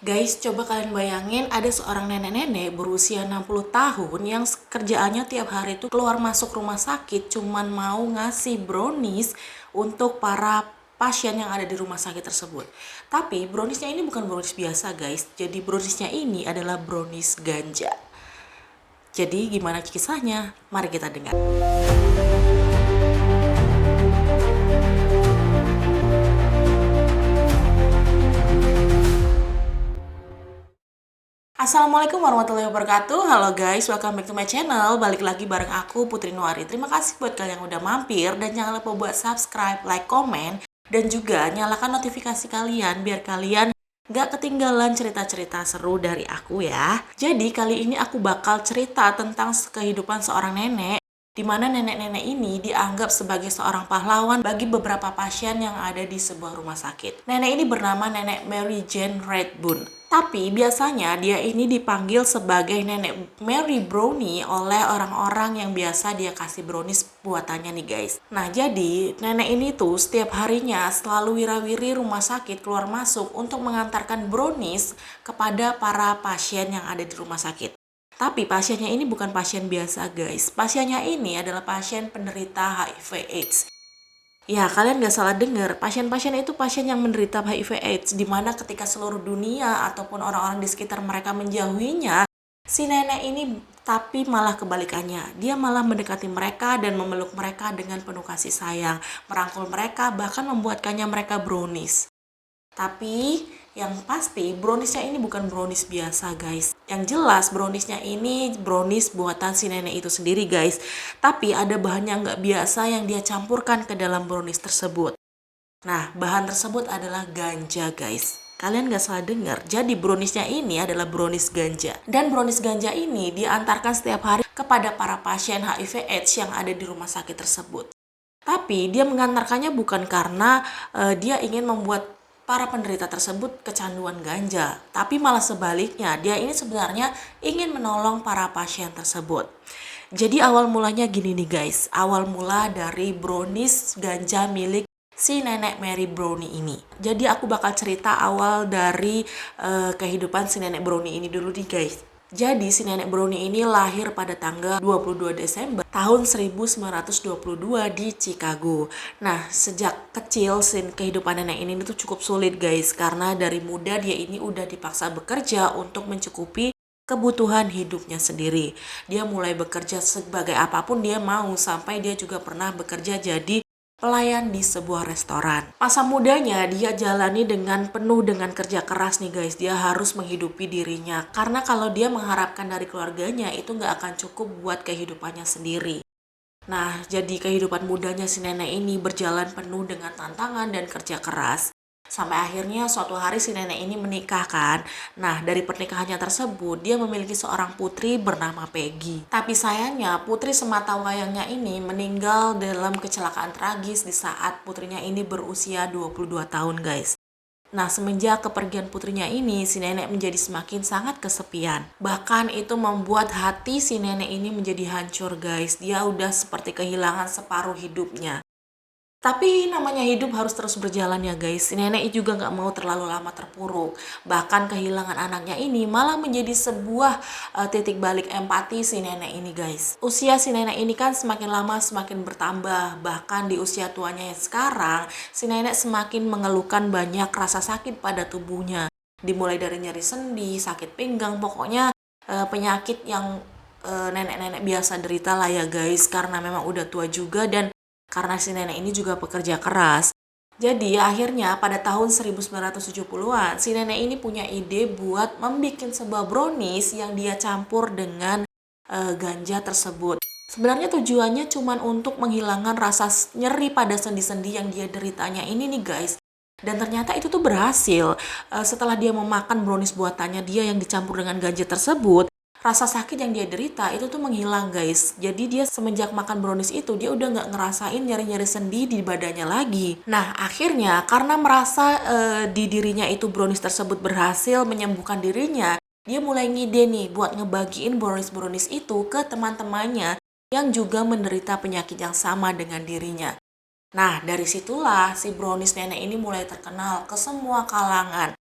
Guys, coba kalian bayangin ada seorang nenek-nenek berusia 60 tahun yang kerjaannya tiap hari itu keluar masuk rumah sakit cuman mau ngasih brownies untuk para pasien yang ada di rumah sakit tersebut. Tapi browniesnya ini bukan brownies biasa guys, jadi browniesnya ini adalah brownies ganja. Jadi gimana kisahnya? Mari kita dengar. Assalamualaikum warahmatullahi wabarakatuh. Halo guys, welcome back to my channel. Balik lagi bareng aku Putri Nuari. Terima kasih buat kalian yang udah mampir dan jangan lupa buat subscribe, like, komen, dan juga nyalakan notifikasi kalian biar kalian gak ketinggalan cerita-cerita seru dari aku ya. Jadi kali ini aku bakal cerita tentang kehidupan seorang nenek di mana nenek-nenek ini dianggap sebagai seorang pahlawan bagi beberapa pasien yang ada di sebuah rumah sakit. Nenek ini bernama Nenek Mary Jane Redbone. Tapi biasanya dia ini dipanggil sebagai Nenek Mary Brownie oleh orang-orang yang biasa dia kasih brownies buatannya nih guys. Nah jadi nenek ini tuh setiap harinya selalu wirawiri rumah sakit keluar masuk untuk mengantarkan brownies kepada para pasien yang ada di rumah sakit. Tapi pasiennya ini bukan pasien biasa guys. Pasiennya ini adalah pasien penderita HIV/AIDS. Ya, kalian gak salah dengar. Pasien-pasien itu pasien yang menderita HIV/AIDS, di mana ketika seluruh dunia ataupun orang-orang di sekitar mereka menjauhinya, si nenek ini tapi malah kebalikannya. Dia malah mendekati mereka dan memeluk mereka dengan penuh kasih sayang, merangkul mereka, bahkan membuatkannya mereka brownies. Tapi yang pasti browniesnya ini bukan brownies biasa guys. Yang jelas browniesnya ini brownies buatan si nenek itu sendiri guys. Tapi ada bahan yang nggak biasa yang dia campurkan ke dalam brownies tersebut. Nah, bahan tersebut adalah ganja guys. Kalian gak salah dengar. Jadi browniesnya ini adalah brownies ganja. Dan brownies ganja ini diantarkan setiap hari kepada para pasien HIV/AIDS yang ada di rumah sakit tersebut. Tapi dia mengantarkannya bukan karena dia ingin membuat para penderita tersebut kecanduan ganja, tapi malah sebaliknya, dia ini sebenarnya ingin menolong para pasien tersebut. Jadi awal mulanya gini nih guys, awal mula dari brownies ganja milik si nenek Mary Brownie ini. Jadi aku bakal cerita awal dari kehidupan si nenek Brownie ini dulu nih guys. Jadi si nenek Brownie ini lahir pada tanggal 22 Desember tahun 1922 di Chicago. Nah, sejak kecil kehidupan nenek ini tuh cukup sulit guys, karena dari muda dia ini udah dipaksa bekerja untuk mencukupi kebutuhan hidupnya sendiri. Dia mulai bekerja sebagai apapun dia mau, sampai dia juga pernah bekerja jadi pelayan di sebuah restoran. Masa mudanya dia jalani penuh dengan kerja keras nih guys. Dia harus menghidupi dirinya. Karena kalau dia mengharapkan dari keluarganya itu nggak akan cukup buat kehidupannya sendiri. Nah, jadi kehidupan mudanya si nenek ini berjalan penuh dengan tantangan dan kerja keras. Sampai akhirnya suatu hari si nenek ini menikah kan. Nah, dari pernikahannya tersebut dia memiliki seorang putri bernama Peggy. Tapi sayangnya putri semata wayangnya ini meninggal dalam kecelakaan tragis di saat putrinya ini berusia 22 tahun guys. Nah, semenjak kepergian putrinya ini, si nenek menjadi semakin sangat kesepian. Bahkan itu membuat hati si nenek ini menjadi hancur guys. Dia udah seperti kehilangan separuh hidupnya. Tapi namanya hidup harus terus berjalan ya guys. Si nenek juga nggak mau terlalu lama terpuruk. Bahkan kehilangan anaknya ini malah menjadi sebuah titik balik empati si nenek ini guys. Usia si nenek ini kan semakin lama semakin bertambah. Bahkan di usia tuanya yang sekarang, si nenek semakin mengeluhkan banyak rasa sakit pada tubuhnya. Dimulai dari nyeri sendi, sakit pinggang, pokoknya penyakit yang nenek-nenek biasa derita lah ya guys. Karena memang udah tua juga dan karena si nenek ini juga pekerja keras. Jadi akhirnya pada tahun 1970-an si nenek ini punya ide buat membuat sebuah brownies yang dia campur dengan ganja tersebut. Sebenarnya tujuannya cuma untuk menghilangkan rasa nyeri pada sendi-sendi yang dia deritanya ini nih guys. Dan ternyata itu tuh berhasil. Setelah dia memakan brownies buatannya dia yang dicampur dengan ganja tersebut, rasa sakit yang dia derita itu tuh menghilang guys. Jadi dia semenjak makan brownies itu dia udah nggak ngerasain nyeri-nyeri sendi di badannya lagi. Nah akhirnya karena merasa di dirinya itu brownies tersebut berhasil menyembuhkan dirinya, dia mulai ngide nih buat ngebagiin brownies-brownies itu ke teman-temannya yang juga menderita penyakit yang sama dengan dirinya. Nah dari situlah si brownies nenek ini mulai terkenal ke semua kalangan.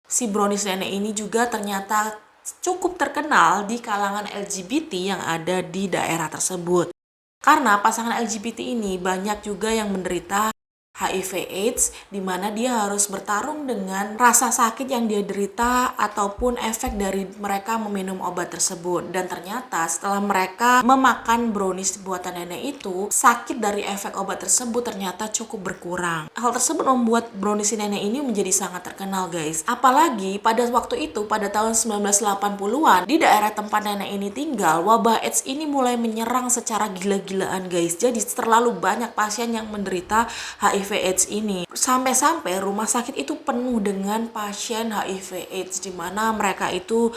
Si brownies nenek ini juga ternyata cukup terkenal di kalangan LGBT yang ada di daerah tersebut. Karena pasangan LGBT ini banyak juga yang menderita HIV/AIDS, di mana dia harus bertarung dengan rasa sakit yang dia derita ataupun efek dari mereka meminum obat tersebut. Dan ternyata setelah mereka memakan brownies buatan nenek itu, sakit dari efek obat tersebut ternyata cukup berkurang. Hal tersebut membuat brownies nenek ini menjadi sangat terkenal, guys. Apalagi pada waktu itu, pada tahun 1980-an, di daerah tempat nenek ini tinggal, wabah AIDS ini mulai menyerang secara gila-gilaan, guys. Jadi terlalu banyak pasien yang menderita HIV/AIDS ini. Sampai-sampai rumah sakit itu penuh dengan pasien HIV/AIDS, di mana mereka itu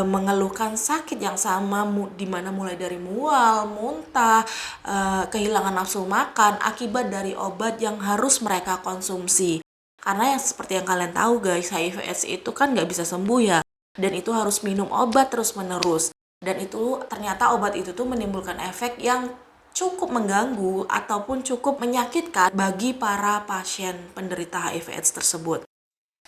mengeluhkan sakit yang sama, di mana mulai dari mual, muntah, kehilangan nafsu makan akibat dari obat yang harus mereka konsumsi. Karena yang seperti yang kalian tahu, guys, HIV/AIDS itu kan nggak bisa sembuh ya, dan itu harus minum obat terus-menerus. Dan itu ternyata obat itu tuh menimbulkan efek yang cukup mengganggu ataupun cukup menyakitkan bagi para pasien penderita HIV/AIDS tersebut.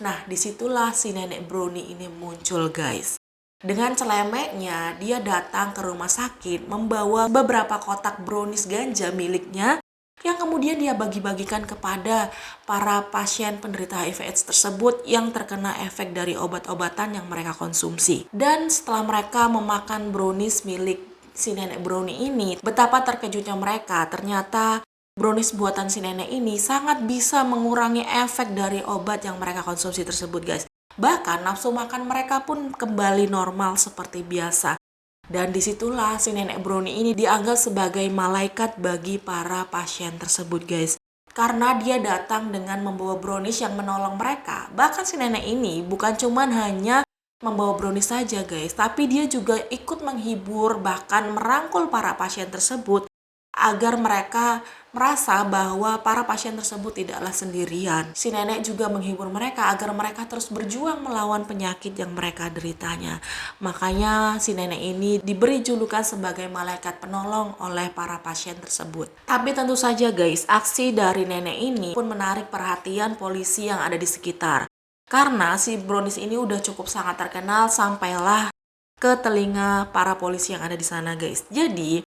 Nah, disitulah si nenek brownie ini muncul, guys. Dengan celemeknya, dia datang ke rumah sakit membawa beberapa kotak brownies ganja miliknya yang kemudian dia bagi-bagikan kepada para pasien penderita HIV/AIDS tersebut yang terkena efek dari obat-obatan yang mereka konsumsi. Dan setelah mereka memakan brownies milik si nenek brownie ini, betapa terkejutnya mereka. Ternyata brownies buatan si nenek ini sangat bisa mengurangi efek dari obat yang mereka konsumsi tersebut, guys. Bahkan nafsu makan mereka pun kembali normal seperti biasa. Dan disitulah si nenek brownie ini dianggap sebagai malaikat bagi para pasien tersebut, guys. Karena dia datang dengan membawa brownies yang menolong mereka. Bahkan si nenek ini bukan cuman hanya membawa brownies saja, guys, tapi dia juga ikut menghibur, bahkan merangkul para pasien tersebut agar mereka merasa bahwa para pasien tersebut tidaklah sendirian. Si nenek juga menghibur mereka agar mereka terus berjuang melawan penyakit yang mereka deritanya. Makanya si nenek ini diberi julukan sebagai malaikat penolong oleh para pasien tersebut. Tapi tentu saja, guys, aksi dari nenek ini pun menarik perhatian polisi yang ada di sekitar. Karena si brownies ini udah cukup sangat terkenal sampailah ke telinga para polisi yang ada di sana, guys. Jadi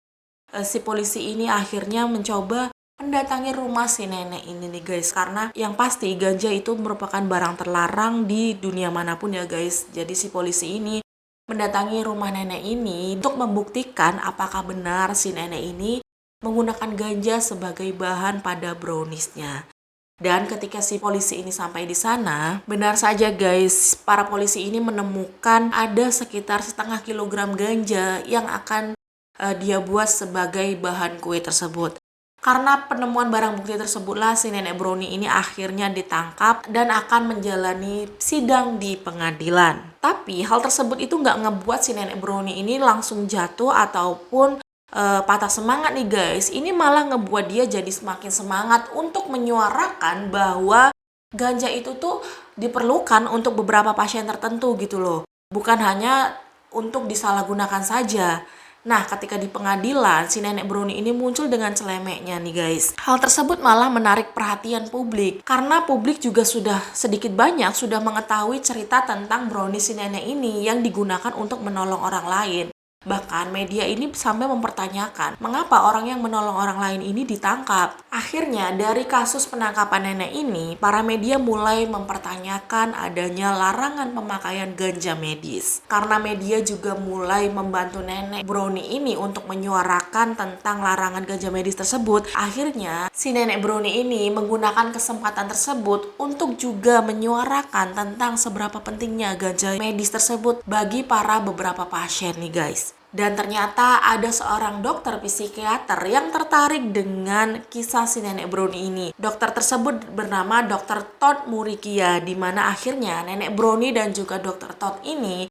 si polisi ini akhirnya mencoba mendatangi rumah si nenek ini nih, guys. Karena yang pasti ganja itu merupakan barang terlarang di dunia manapun ya, guys. Jadi si polisi ini mendatangi rumah nenek ini untuk membuktikan apakah benar si nenek ini menggunakan ganja sebagai bahan pada browniesnya. Dan ketika si polisi ini sampai di sana, benar saja, guys, para polisi ini menemukan ada sekitar 0,5 kilogram ganja yang akan dia buat sebagai bahan kue tersebut. Karena penemuan barang bukti tersebutlah si nenek brownie ini akhirnya ditangkap dan akan menjalani sidang di pengadilan. Tapi hal tersebut itu nggak ngebuat si nenek brownie ini langsung jatuh ataupun patah semangat nih, guys. Ini malah ngebuat dia jadi semakin semangat untuk menyuarakan bahwa ganja itu tuh diperlukan untuk beberapa pasien tertentu gitu loh. Bukan hanya untuk disalahgunakan saja. Nah, ketika di pengadilan, si nenek brownie ini muncul dengan celemeknya nih, guys. Hal tersebut malah menarik perhatian publik. Karena publik juga sudah sedikit banyak sudah mengetahui cerita tentang brownie si nenek ini yang digunakan untuk menolong orang lain. Bahkan media ini sampai mempertanyakan mengapa orang yang menolong orang lain ini ditangkap. Akhirnya dari kasus penangkapan nenek ini, para media mulai mempertanyakan adanya larangan pemakaian ganja medis. Karena media juga mulai membantu nenek brownie ini untuk menyuarakan tentang larangan ganja medis tersebut. Akhirnya si nenek brownie ini menggunakan kesempatan tersebut untuk juga menyuarakan tentang seberapa pentingnya ganja medis tersebut bagi para beberapa pasien nih, guys. Dan ternyata ada seorang dokter psikiater yang tertarik dengan kisah si nenek brownie ini. Dokter tersebut bernama Dr. Todd Murikia, di mana akhirnya nenek brownie dan juga Dr. Todd ini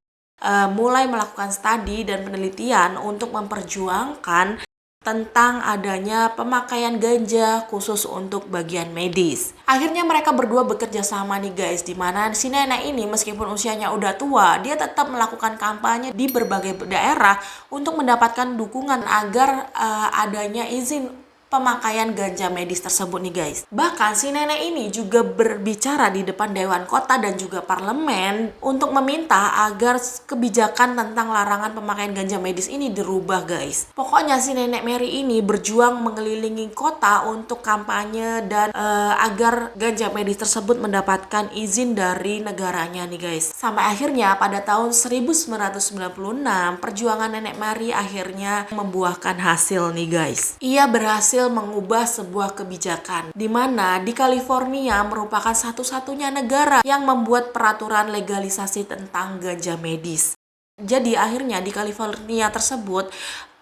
mulai melakukan studi dan penelitian untuk memperjuangkan tentang adanya pemakaian ganja khusus untuk bagian medis. Akhirnya mereka berdua bekerja sama nih, guys, di mana si nenek ini meskipun usianya udah tua, dia tetap melakukan kampanye di berbagai daerah untuk mendapatkan dukungan agar adanya izin pemakaian ganja medis tersebut nih guys. Bahkan si nenek ini juga berbicara di depan Dewan Kota dan juga parlemen untuk meminta agar kebijakan tentang larangan pemakaian ganja medis ini dirubah guys. Pokoknya si nenek Mary ini berjuang mengelilingi kota untuk kampanye dan agar ganja medis tersebut mendapatkan izin dari negaranya nih guys. Sampai akhirnya pada tahun 1996 perjuangan nenek Mary akhirnya membuahkan hasil nih guys. Ia berhasil mengubah sebuah kebijakan di mana di California merupakan satu-satunya negara yang membuat peraturan legalisasi tentang ganja medis. Jadi akhirnya di California tersebut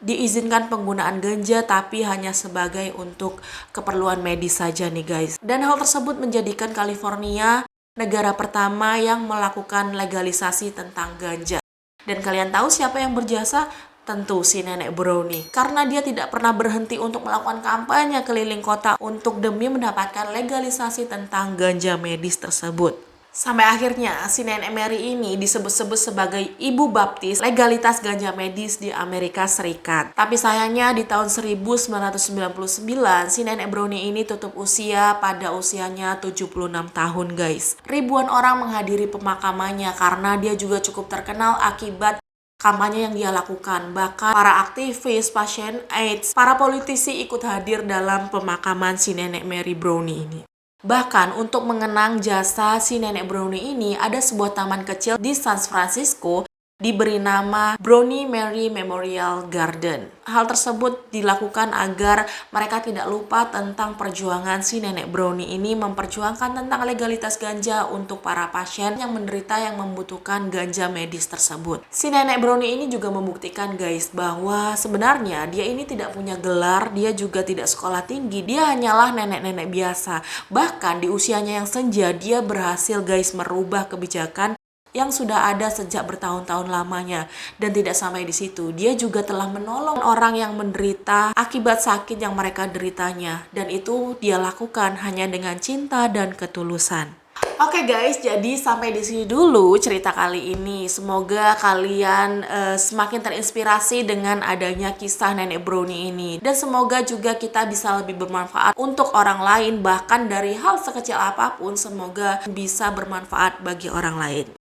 diizinkan penggunaan ganja tapi hanya sebagai untuk keperluan medis saja nih guys. Dan hal tersebut menjadikan California negara pertama yang melakukan legalisasi tentang ganja. Dan kalian tahu siapa yang berjasa? Tentu si nenek Brownie, karena dia tidak pernah berhenti untuk melakukan kampanye keliling kota untuk demi mendapatkan legalisasi tentang ganja medis tersebut. Sampai akhirnya si nenek Mary ini disebut-sebut sebagai ibu baptis legalitas ganja medis di Amerika Serikat. Tapi sayangnya di tahun 1999 si nenek Brownie ini tutup usia pada usianya 76 tahun guys. Ribuan orang menghadiri pemakamannya karena dia juga cukup terkenal akibat kampanye yang dia lakukan. Bahkan para aktivis, pasien AIDS, para politisi ikut hadir dalam pemakaman si nenek Mary Brownie ini. Bahkan untuk mengenang jasa si nenek Brownie ini, ada sebuah taman kecil di San Francisco diberi nama Brownie Mary Memorial Garden. Hal tersebut dilakukan agar mereka tidak lupa tentang perjuangan si nenek Brownie ini memperjuangkan tentang legalitas ganja untuk para pasien yang menderita yang membutuhkan ganja medis tersebut. Si nenek Brownie ini juga membuktikan guys bahwa sebenarnya dia ini tidak punya gelar, dia juga tidak sekolah tinggi, dia hanyalah nenek-nenek biasa. Bahkan di usianya yang senja dia berhasil guys merubah kebijakan yang sudah ada sejak bertahun-tahun lamanya. Dan tidak sampai di situ, dia juga telah menolong orang yang menderita akibat sakit yang mereka deritanya. Dan itu dia lakukan hanya dengan cinta dan ketulusan. Oke guys, jadi sampai di sini dulu cerita kali ini. Semoga kalian semakin terinspirasi dengan adanya kisah nenek Brownie ini. Dan semoga juga kita bisa lebih bermanfaat untuk orang lain. Bahkan dari hal sekecil apapun, semoga bisa bermanfaat bagi orang lain.